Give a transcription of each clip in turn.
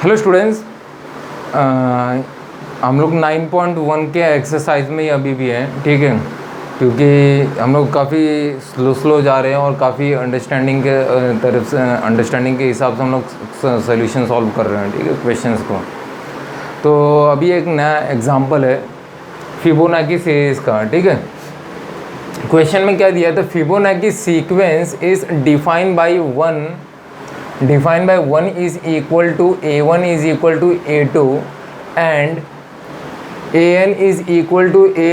Hello students, हम लोग 9.1 के एक्सरसाइज में ही अभी भी हैं, ठीक है। क्योंकि हम लोग काफ़ी स्लो जा रहे हैं और काफ़ी अंडरस्टैंडिंग के तरफ से अंडरस्टैंडिंग के हिसाब से हम लोग सोल्यूशन सॉल्व कर रहे हैं, ठीक है, क्वेश्चंस को। तो अभी एक नया एग्जांपल है फिबोनाची सीरीज़ का, ठीक है। क्वेश्चन में क्या दिया है, तो Fibonacci sequence is defined by 1 is equal to a1 is equal to a2 and an is equal to a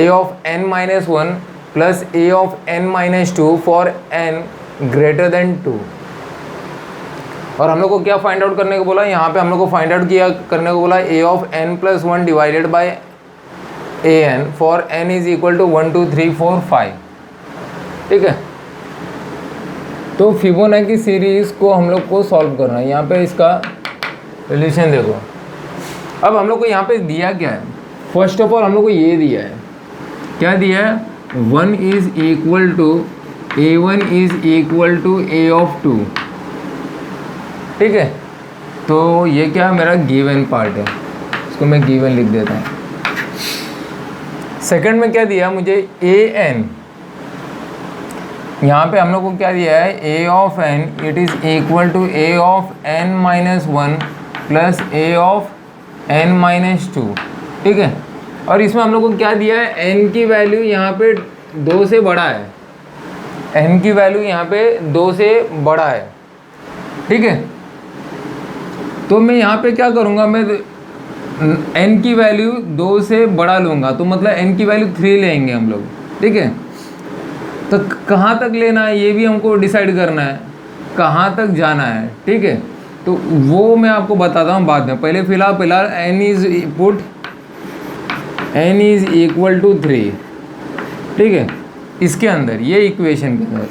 of n minus 1 plus a of n minus 2 for n greater than 2। और हम लोग को क्या find out करने को बोला, यहाँ पे हम लोग को फाइंड आउट करने को बोला a of n plus 1 divided by an for n is equal to 1 2 3 4 5, ठीक है। तो फिबोनाची सीरीज़ को हम लोग को सॉल्व करना है। यहाँ पे इसका सॉल्यूशन देखो। अब हम लोग को यहाँ पे दिया क्या है, फर्स्ट ऑफ ऑल हम लोग को ये दिया है, क्या दिया है, 1 is equal to a1 is equal to a of 2, ठीक है। तो ये क्या है, मेरा गिवन पार्ट है, इसको मैं गिवन लिख देता हूँ। सेकंड में क्या दिया मुझे, an, यहाँ पे हम लोग को क्या दिया है, a of n it is equal to a of n minus 1 plus a of n minus 2, ठीक है। और इसमें हम लोग को क्या दिया है, n की वैल्यू यहाँ पे 2 से बड़ा है, n की वैल्यू यहाँ पे 2 से बड़ा है, ठीक है। तो मैं यहाँ पे क्या करूँगा, मैं n की वैल्यू 2 से बड़ा लूँगा, तो मतलब n की वैल्यू 3 लेंगे हम लोग, ठीक है। तो कहाँ तक लेना है ये भी हमको डिसाइड करना है, कहाँ तक जाना है, ठीक है। तो वो मैं आपको बताता हूँ बाद में। पहले फिलहाल n इज इक्वल टू 3, ठीक है। इसके अंदर ये इक्वेशन के अंदर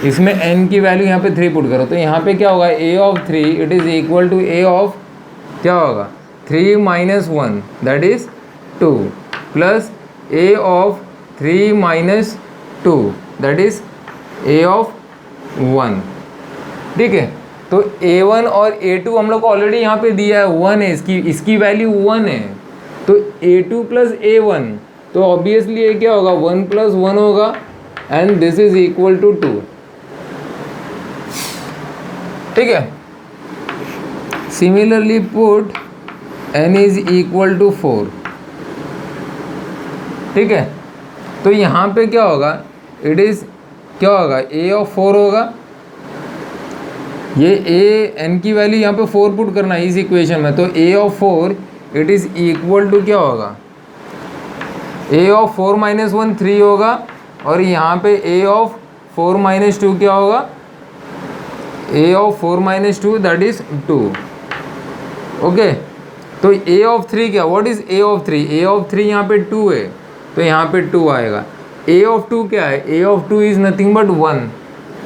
इसमें n की वैल्यू यहाँ पे 3 पुट करो, तो यहाँ पे क्या होगा, a of 3 it is equal to a of क्या होगा, 3 minus 1 that is 2 plus a of 3 minus 2 that is a of 1, ठीक है। तो a1 और a2 हम लोग को ऑलरेडी यहाँ पे दिया है, 1 है, इसकी वैल्यू 1 है। तो a2 प्लस a1, तो ऑब्वियसली ये क्या होगा, 1 प्लस 1 होगा and this is equal to 2, ठीक है। Similarly put n is equal to 4, ठीक है। तो यहाँ पे क्या होगा, इट इज़ क्या होगा, a ऑफ 4 होगा। ये n की वैल्यू यहाँ पे 4 पुट करना है इस इक्वेशन में, तो a of 4 it is equal to क्या होगा, a ऑफ 4 माइनस 1 3 होगा, और यहाँ पे a ऑफ 4 माइनस 2 क्या होगा, a of 4 minus 2 that is 2, okay. तो a ऑफ 3 क्या, what is a of 3, a of 3 यहाँ पे 2 है, तो यहाँ पे 2 आएगा। a ऑफ 2 क्या है, a of 2 is nothing but 1,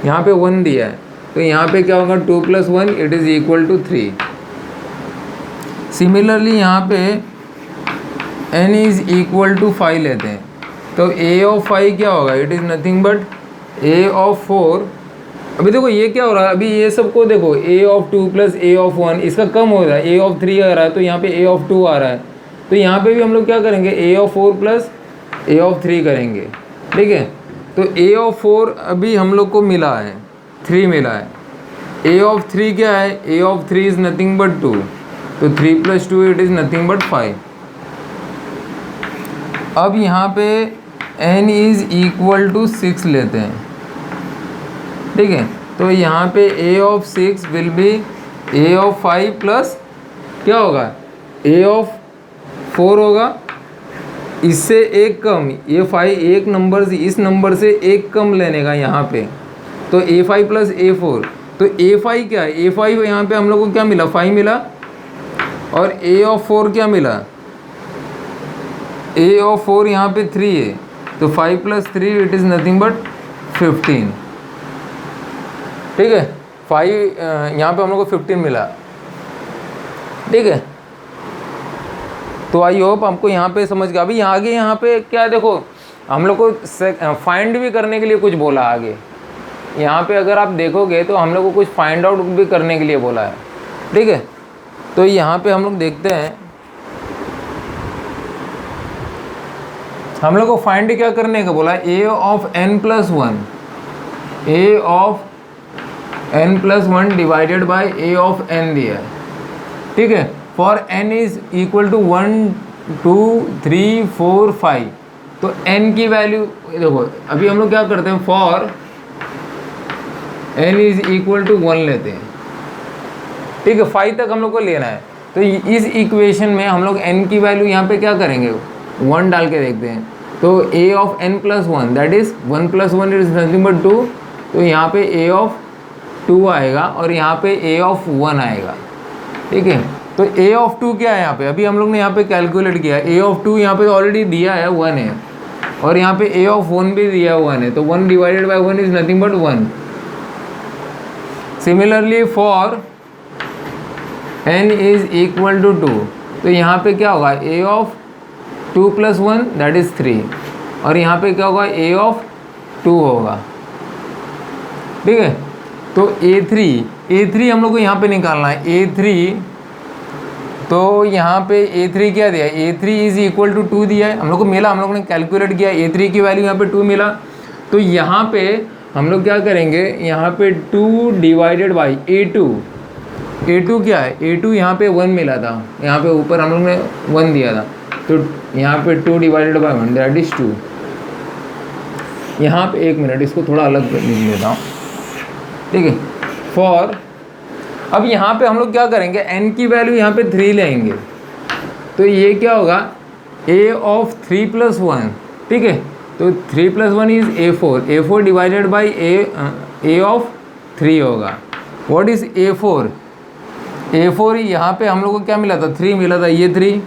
यहाँ पे 1 दिया है, तो यहाँ पे क्या होगा, 2 plus 1 it is equal to 3। Similarly यहाँ पे n इज़ इक्वल टू 5 लेते हैं, तो a ऑफ 5 क्या होगा, it is nothing but a of 4। अभी देखो ये क्या हो रहा है, अभी ये सबको देखो, a of 2 plus a of 1 इसका कम हो रहा है, a ऑफ 3 आ रहा है, तो यहाँ पे a ऑफ 2 आ रहा है। तो यहाँ पे भी हम लोग क्या करेंगे, a of 4 plus a of 3 करेंगे, ठीक है। तो a ऑफ 4 अभी हम लोग को मिला है, 3 मिला है। a ऑफ 3 क्या है, a of 3 is nothing but 2, तो 3 plus 2 it is nothing but 5। अब यहाँ पे n इज़ इक्वल टू 6 लेते हैं, ठीक है। तो यहाँ पे a of 6 will be a of 5 plus क्या होगा, a ऑफ 4 होगा, इससे एक कम, ये 5 एक नंबर से, इस नंबर से एक कम लेने का यहाँ पे, तो a5 प्लस a4, तो a5 क्या है, a5 यहाँ पे हम लोग को क्या मिला, 5 मिला, और a ऑफ 4 क्या मिला, a ऑफ 4 यहाँ पे 3 है, तो 5 plus 3 it is nothing but 15, ठीक है। 5 यहाँ पे हम लोग को 15 मिला, ठीक है। तो आई होप आपको यहाँ पे समझ गया। अभी आगे यहाँ पे क्या देखो, हम लोग को फाइंड भी करने के लिए कुछ बोला आगे, यहाँ पे अगर आप देखोगे तो हम लोग को कुछ फाइंड आउट भी करने के लिए बोला है, ठीक है। तो यहाँ पे हम लोग देखते हैं, हम लोग को फाइंड क्या करने का बोला, a of n plus one, a of n plus one divided by a of n दिया है, ठीक है। For n is equal to 1 2 3 4 5, तो n की वैल्यू देखो, अभी हम लोग क्या करते हैं, for n is equal to 1 लेते हैं, ठीक है। 5 तक हम लोग को लेना है, तो इस इक्वेशन में हम लोग n की वैल्यू यहाँ पे क्या करेंगे, 1 डाल के देखते हैं। तो a of n plus one that is 1 plus one is nothing but 2, तो यहाँ पे a ऑफ 2 आएगा और यहाँ पे a ऑफ 1 आएगा, ठीक है। तो a ऑफ 2 क्या है यहाँ पे, अभी हम लोग ने यहाँ पे कैलकुलेट किया, a ऑफ 2 यहाँ पे ऑलरेडी दिया है 1 है, और यहाँ पे a ऑफ 1 भी दिया 1 है, तो 1 divided by 1 is nothing but 1। Similarly for n is equal to 2, तो यहाँ पे क्या होगा, a of 2 plus 1 that is 3, और यहाँ पे क्या होगा, a ऑफ 2 होगा, ठीक है। तो a3 हम लोग को यहाँ पे निकालना है, a3, तो यहाँ पे a3 क्या दिया है, a3 इज इक्वल टू 2 दिया है, हम लोग को मिला, हम लोग ने कैलकुलेट किया, a3 की वैल्यू यहाँ पे 2 मिला। तो यहाँ पे हम लोग क्या करेंगे, यहाँ पे 2 डिवाइडेड बाई a2 क्या है, a2 यहाँ पे 1 मिला था, यहाँ पे ऊपर हम लोग ने 1 दिया था, तो यहाँ पे 2 डिवाइडेड बाई 1 दैट इज 2। यहाँ पे 1 मिनट इसको थोड़ा अलग लिख लेता हूँ, ठीक है। फॉर, अब यहाँ पे हम लोग क्या करेंगे, n की वैल्यू यहाँ पे 3 लेंगे, तो ये क्या होगा, a ऑफ 3 प्लस 1, ठीक है। तो 3 plus 1 is a4 divided by a of 3 होगा। व्हाट इज a4 यहाँ पे हम लोग को क्या मिला था, 3 मिला था, ये 3,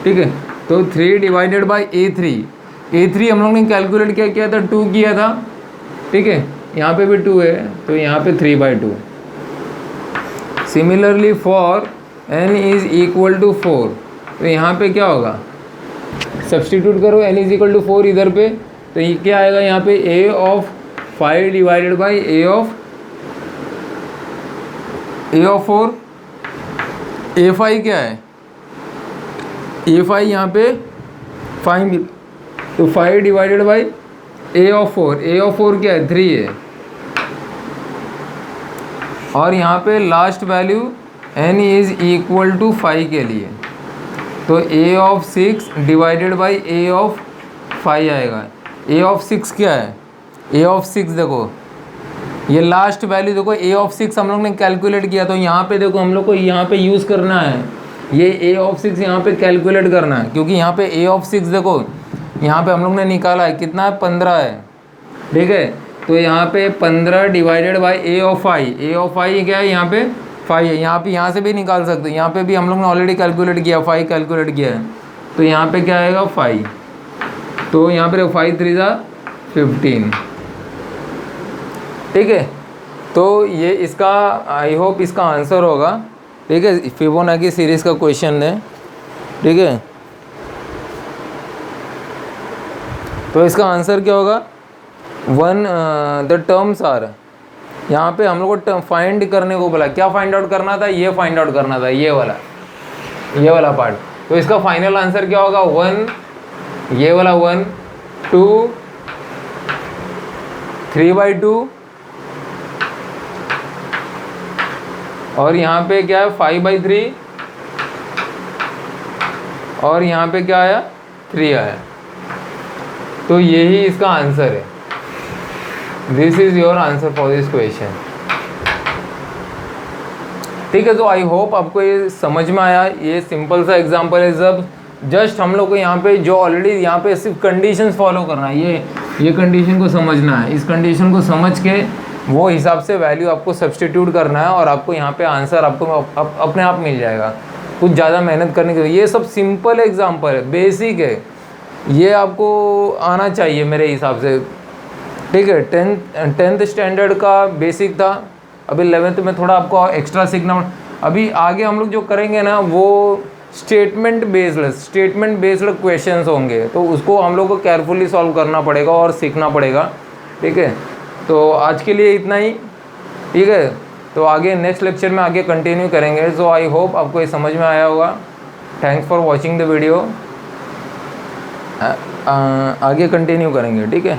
ठीक है। तो 3 डिवाइडेड बाई a3 हम लोग ने कैलकुलेट क्या किया था, 2 किया था, ठीक है। यहाँ पे भी 2 है, तो यहाँ पे 3/2। Similarly for n is equal to 4, तो यहाँ पे क्या होगा, सब्सटीट्यूट करो, n इज इक्वल टू 4 इधर पे, तो ये क्या आएगा, यहाँ पे a of 5 divided by a of 4, a5 क्या है, a5 यहाँ पे 5, तो 5 डिवाइडेड बाई a ऑफ 4 क्या है, 3 है, और यहाँ पे last value n is equal to 5 के लिए, तो a of 6 divided by a of 5 आएगा। a ऑफ 6 क्या है, a ऑफ 6 देखो, ये लास्ट वैल्यू देखो, a ऑफ 6 हम लोग ने कैलकुलेट किया, तो यहाँ पे देखो हम लोग को यहाँ पे यूज़ करना है, ये a ऑफ 6 यहाँ पे कैलकुलेट करना है, क्योंकि यहाँ पे a ऑफ 6 देखो, यहाँ पे हम लोग ने निकाला है, कितना है, 15 है, ठीक है। तो यहाँ पे 15 डिवाइडेड बाई a ऑफ 5 क्या है, यहाँ पे 5 है, यहाँ से भी निकाल सकते हैं, यहाँ पे भी हम लोग ने ऑलरेडी कैलकुलेट किया, 5 कैलकुलेट किया है, तो यहाँ पे क्या आएगा, 5, तो यहाँ पे 5 3 ज़ा 15, ठीक है। तो ये इसका, आई होप इसका आंसर होगा, ठीक है। फिबोनाची सीरीज़ का क्वेश्चन है, ठीक है। तो इसका आंसर क्या होगा, द टर्म्स आर, यहाँ पे हम लोग को फाइंड करने को बोला, क्या फाइंड आउट करना था, ये फाइंड आउट करना था, ये वाला पार्ट। तो इसका फाइनल आंसर क्या होगा, 1, ये वाला 1, 2, 3/2, और यहाँ पे क्या है, 5/3, और यहाँ पे क्या आया, 3 आया। तो यही इसका आंसर है। This is your answer for this question, ठीक है। तो आई होप आपको ये समझ में आया। ये सिंपल सा एग्जांपल है, जब जस्ट हम लोग को यहाँ पे जो ऑलरेडी यहाँ पे सिर्फ कंडीशंस फॉलो करना है, ये कंडीशन को समझना है, इस कंडीशन को समझ के वो हिसाब से वैल्यू आपको सब्सटीट्यूट करना है, और आपको यहाँ पे आंसर आपको अपने आप मिल जाएगा, कुछ ज़्यादा मेहनत करने की। ये सब सिंपल एग्जांपल है, बेसिक है, ये आपको आना चाहिए मेरे हिसाब से, ठीक है। 10th स्टैंडर्ड का बेसिक था, अभी 11th में थोड़ा आपको एक्स्ट्रा सीखना। अभी आगे हम लोग जो करेंगे ना, वो स्टेटमेंट बेस्ड क्वेश्चंस होंगे, तो उसको हम लोग को केयरफुली सॉल्व करना पड़ेगा और सीखना पड़ेगा, ठीक है। तो आज के लिए इतना ही, ठीक है। तो आगे नेक्स्ट लेक्चर में आगे कंटिन्यू करेंगे। सो आई होप आपको ये समझ में आया होगा। Thanks for watching the video. आगे कंटिन्यू करेंगे, ठीक है।